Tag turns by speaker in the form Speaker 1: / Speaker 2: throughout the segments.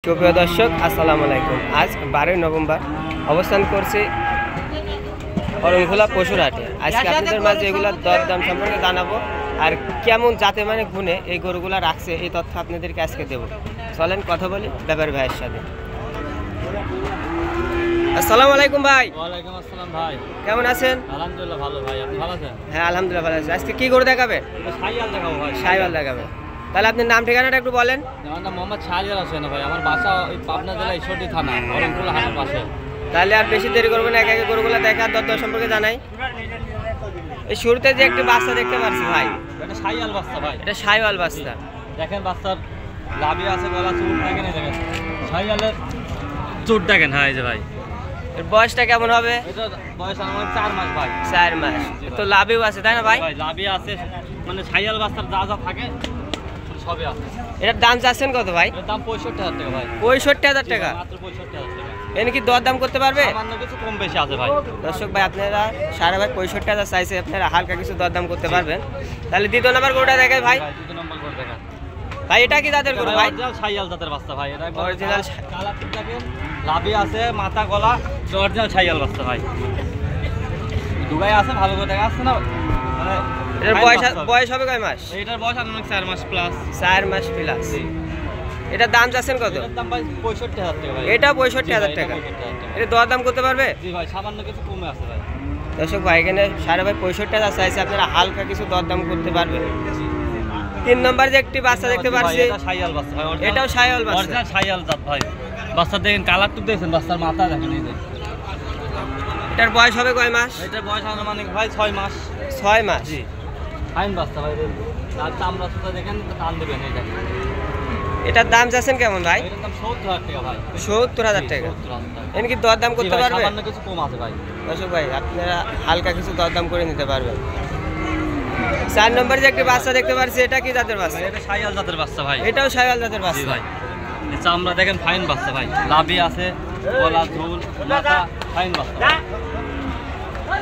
Speaker 1: সুপ্রিয় দর্শক আসসালামু আলাইকুম। আজ 12 নভেম্বর অবস্থান করছি অরণখোলা পশুর হাটে। আজকে আপনাদের মাঝে এগুলোর দরদাম সম্পর্কে জানাবো আর কেমন জাতে মানে গুণে এই গরুগুলা রাখছে এই তথ্য আপনাদেরকে আজকে দেবো। চলেন কথা বলি ব্যাপারী ভাইয়ের সাথে। আসসালামু আলাইকুম ভাই।
Speaker 2: ওয়ালাইকুম আসসালাম ভাই,
Speaker 1: কেমন আছেন?
Speaker 2: আলহামদুলিল্লাহ ভালো ভাই, আপনি ভালো আছেন?
Speaker 1: হ্যাঁ আলহামদুলিল্লাহ ভালো আছি। আজকে কি গরু দেখাবেন?
Speaker 2: শাহিয়াল দেখাবো ভাই।
Speaker 1: শাহিওয়াল দেখাবেন। তাহলে আপনার নাম ঠিকানাটা একটু বলেন।
Speaker 2: আমার নাম মোহাম্মদ শাহিয়াল হোসেন ভাই, আমার বাসা ওই পাবনা জেলা ঈশ্বরদী থানা অরণখোলা হাটের পাশে।
Speaker 1: তাহলে আর বেশি দেরি করবেন না, এক একে গরুগুলো দেখার দরদাম সম্পর্কে জানাই। এই শুরুতে যে একটি বাচ্চা দেখতে পাচ্ছি ভাই,
Speaker 2: এটা শাহিয়াল বাচ্চা ভাই,
Speaker 1: এটা শাহিওয়াল বাচ্চা।
Speaker 2: দেখেন বাচ্চার লাভি আছে, গলা চুট দেখেন, এই দেখেন শাহিয়ালের চুট দেখেন। হ্যাঁ এই যে ভাই,
Speaker 1: এর বয়সটা কেমন হবে?
Speaker 2: এটা বয়স আমার 4 মাস ভাই।
Speaker 1: 4 মাস। তো লাভেও আছে তাই না ভাই?
Speaker 2: ভাই লাভি আছে, মানে শাহিয়াল বাচ্চার যা যা থাকে সবই আছে।
Speaker 1: এটার দাম চাচ্ছেন কত ভাই?
Speaker 2: এর দাম 65,000 টাকা ভাই।
Speaker 1: 65,000 টাকা।
Speaker 2: মাত্র 65,000 টাকা।
Speaker 1: এনে কি দরদাম করতে পারবে?
Speaker 2: সামান্য কিছু কম বেশি আছে ভাই।
Speaker 1: দর্শক ভাই আপনারা সারা ভাই 65,000 চাইছে, আপনারা হালকা কিছু দরদাম করতে পারবেন। তাহলে দ্বিতীয় নাম্বার গরুটা দেখাই ভাই।
Speaker 2: দ্বিতীয় নম্বর করে দেখেন
Speaker 1: ভাই এটা কি জাতের গরু ভাই?
Speaker 2: অরিজিনাল শাহিয়াল জাতের বাচ্চা ভাই, এটা
Speaker 1: অরিজিনাল
Speaker 2: কালা ঠিক থাকে, লাভি আছে, মাথা গলা, অরিজিনাল শাহিয়াল বাচ্চা ভাই। দুগাই আছে, ভালো করে দেখা আসছে না মানে।
Speaker 1: এটার বয়স হবে কয় মাস?
Speaker 2: এটার বয়স আনুমানিক 4 মাস প্লাস।
Speaker 1: 4 মাস প্লাস। এটার দাম চাচ্ছেন কত?
Speaker 2: এটার দাম ভাই 65,000 টাকা ভাই।
Speaker 1: এটা 65,000 টাকা। এটা দরদাম করতে পারবে?
Speaker 2: জি ভাই, সামান্য কিছু কমে আছে ভাই।
Speaker 1: দর্শক ভাই এখানে সারা ভাই 65,000 চাইছে, আপনারা হালকা কিছু দরদাম করতে পারবেন। 3 নম্বর যে একটি বাচ্চা দেখতে পাচ্ছি,
Speaker 2: এটা শাহিয়াল বাচ্চা ভাই,
Speaker 1: এটাও শাহিওয়াল বাচ্চা।
Speaker 2: অরিজিনাল শাহিয়াল জাত ভাই। বাচ্চা দেখেন, কালার টুক দেখেন, বাচ্চার মাথা দেখেন এই যে।
Speaker 1: এটার বয়স হবে কয় মাস?
Speaker 2: এটার বয়স আনুমানিক ভাই 6 মাস।
Speaker 1: 6 মাস।
Speaker 2: জি, ফাইন বাচ্চা ভাই। আর চামড়া সুতা দেখেন, টান দেবেন এই দেখেন।
Speaker 1: এটার দাম চাচ্ছেন কেমন ভাই?
Speaker 2: এটার দাম 70,000 টাকা ভাই।
Speaker 1: 70,000 টাকা।
Speaker 2: 70,000 টাকা।
Speaker 1: এর কি দরদাম করতে পারবে?
Speaker 2: সামান্য কিছু কম আছে ভাই।
Speaker 1: দর্শক ভাই আপনারা হালকা কিছু দরদাম করে নিতে পারবেন। 4 নম্বর যে একটি বাচ্চা দেখতে পাচ্ছি, এটা কি জাতের বাচ্চা?
Speaker 2: এটা শাহিয়াল জাতের বাচ্চা ভাই।
Speaker 1: এটাও শাহিওয়াল জাতের
Speaker 2: জি
Speaker 1: বাচ্চা।
Speaker 2: ভাই, এই চামড়া দেখেন, ফাইন বাচ্চা ভাই। লাভি আছে, গলা ঝুল, মাথা, ফাইন বাচ্চা।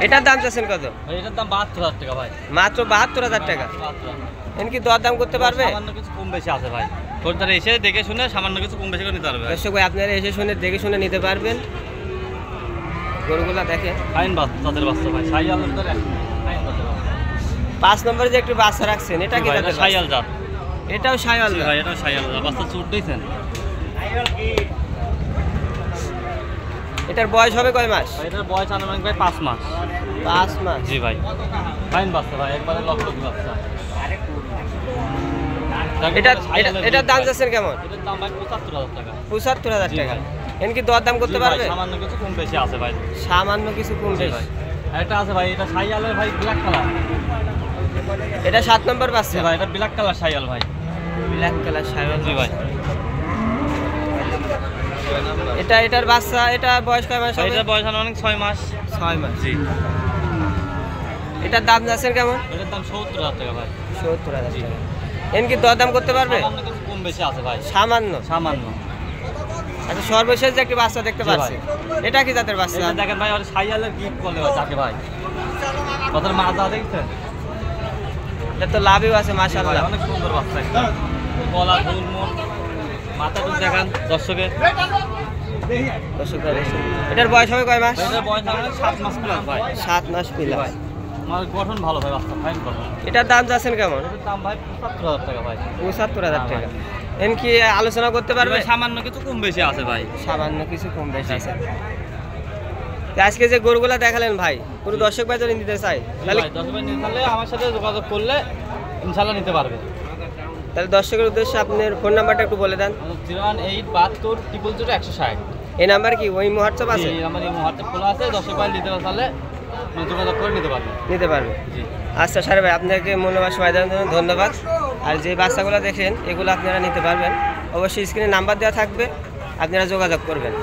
Speaker 1: এটার দাম চাচ্ছেন কত?
Speaker 2: এটার দাম 72,000 টাকা ভাই।
Speaker 1: মাত্র 72,000 টাকা।
Speaker 2: 72,000।
Speaker 1: এর কি দরদাম করতে পারবে?
Speaker 2: সামান্য কিছু কম বেশি আছে ভাই। তোর এসে দেখে শুনে সামান্য কিছু কম বেশি করে নিতে পারবে।
Speaker 1: দর্শক ভাই আপনারা এসে শুনে দেখে শুনে নিতে পারবেন। গরুগুলা দেখেন,
Speaker 2: ফাইন জাতের বাচ্চা ভাই, শাহিয়ালের ভিতরে ফাইন জাতের বাচ্চা।
Speaker 1: 5 নম্বরে যে একটি বাচ্চা রাখছেন, এটা কি জাতের?
Speaker 2: শাহিয়াল জাত।
Speaker 1: এটাও শাহিওয়াল
Speaker 2: জি ভাই, এটাও শাহিয়াল জাত। বাচ্চা চুট দিয়েছেন।
Speaker 1: এটার বয়স হবে কয় মাস?
Speaker 2: এটার বয়স আনুমানিক ভাই 5 মাস।
Speaker 1: 5 মাস।
Speaker 2: জি ভাই, ফাইন বাচ্চা ভাই, একবারে লক্ষ্য বাচ্চা।
Speaker 1: এটার দাম চাচ্ছেন কেমন?
Speaker 2: এটার দাম ভাই 75,000 টাকা।
Speaker 1: 75,000
Speaker 2: জি
Speaker 1: টাকা।
Speaker 2: ভাই।
Speaker 1: এর কি দরদাম করতে
Speaker 2: জি ভাই,
Speaker 1: পারবে?
Speaker 2: সামান্য কিছু কম বেশি আছে ভাই।
Speaker 1: সামান্য কিছু কম
Speaker 2: জি
Speaker 1: বেশি।
Speaker 2: ভাই। একটা আছে ভাই, এটা শাহিয়ালের ভাই, ব্ল্যাক কালার।
Speaker 1: এটা 7 নম্বর
Speaker 2: জি
Speaker 1: বাচ্চা
Speaker 2: ভাই, এটা ব্ল্যাক কালার শাহিয়াল ভাই।
Speaker 1: Black colour Sahiwal.
Speaker 2: জি ভাই।
Speaker 1: এটার বাচ্চা, এটা বয়স কয় মাস হবে?
Speaker 2: এটার বয়স আনুমানিক 6 মাস।
Speaker 1: 6 মাস।
Speaker 2: জি।
Speaker 1: এটার দাম যাচ্ছেন কেমন?
Speaker 2: এটার দাম 70,000 টাকা ভাই।
Speaker 1: 70,000
Speaker 2: জি।
Speaker 1: টাকা। এর কি দরদাম করতে পারবে?
Speaker 2: সামান্য কিছু কম বেশি আছে ভাই।
Speaker 1: সামান্য।
Speaker 2: সামান্য।
Speaker 1: আচ্ছা সর্বশেষ যে একটি বাচ্চা দেখতে
Speaker 2: জি
Speaker 1: পাচ্ছি, এটা কি জাতের বাচ্চা?
Speaker 2: এটা দেখেন ভাই, আর শাহিয়ালের গিফট করলে ভাই যাকে ভাই। কতর মাজা দেখছেন?
Speaker 1: এটা তো লাভেও আছে
Speaker 2: ভাই,
Speaker 1: মাশাআল্লাহ।
Speaker 2: অনেক সুন্দর বাচ্চা একটা। গলা ঝুল মুখ মাথা টুক দেখান দর্শকে।
Speaker 1: দর্শক দেখেন। এটার বয়স হবে কয় মাস?
Speaker 2: এটার বয়স আনুমানিক 7 মাস প্লাস ভাই।
Speaker 1: 7 মাস প্লাস।
Speaker 2: ভাই আমার গঠন ভালো ভাই, বাচ্চা ফাইন গঠন।
Speaker 1: এটার দাম যাচ্ছেন কেমন?
Speaker 2: এটার দাম ভাই 75,000 টাকা ভাই।
Speaker 1: 75,000
Speaker 2: হ্যাঁ
Speaker 1: টাকা। এর কি আলোচনা করতে পারবে?
Speaker 2: ভাই সামান্য কিছু কম বেশি আছে ভাই।
Speaker 1: সামান্য কিছু কম বেশি আছে। তো আজকে যে গরুগুলা দেখালেন ভাই, পুরো দর্শক ভাই যদি নিতে চাই তাহলে
Speaker 2: ভাই 10 ভাই নিতে চাইলে আমার সাথে যোগাযোগ করলে ইনশাআল্লাহ নিতে পারবে।
Speaker 1: তাহলে দর্শকের উদ্দেশ্যে আপনার ফোন নাম্বারটা একটু বলে দেন।
Speaker 2: 01872000160।
Speaker 1: এই নাম্বার কি ওই হোয়াটসঅ্যাপ আছে?
Speaker 2: জি, আমার এই মুহূর্তে খোলা আছে। 10 ভাই নিতে চাইলে যোগাযোগ করে নিতে পারবে।
Speaker 1: নিতে পারবে।
Speaker 2: জি।
Speaker 1: আচ্ছা সারা ভাই আপনাকে মূল্যবান সময় দেওয়ার জন্য ধন্যবাদ। আর যে বাচ্চাগুলো দেখেন এগুলো আপনারা নিতে পারবেন। অবশ্যই স্ক্রিনে নাম্বার দেওয়া থাকবে, আপনারা যোগাযোগ করবেন।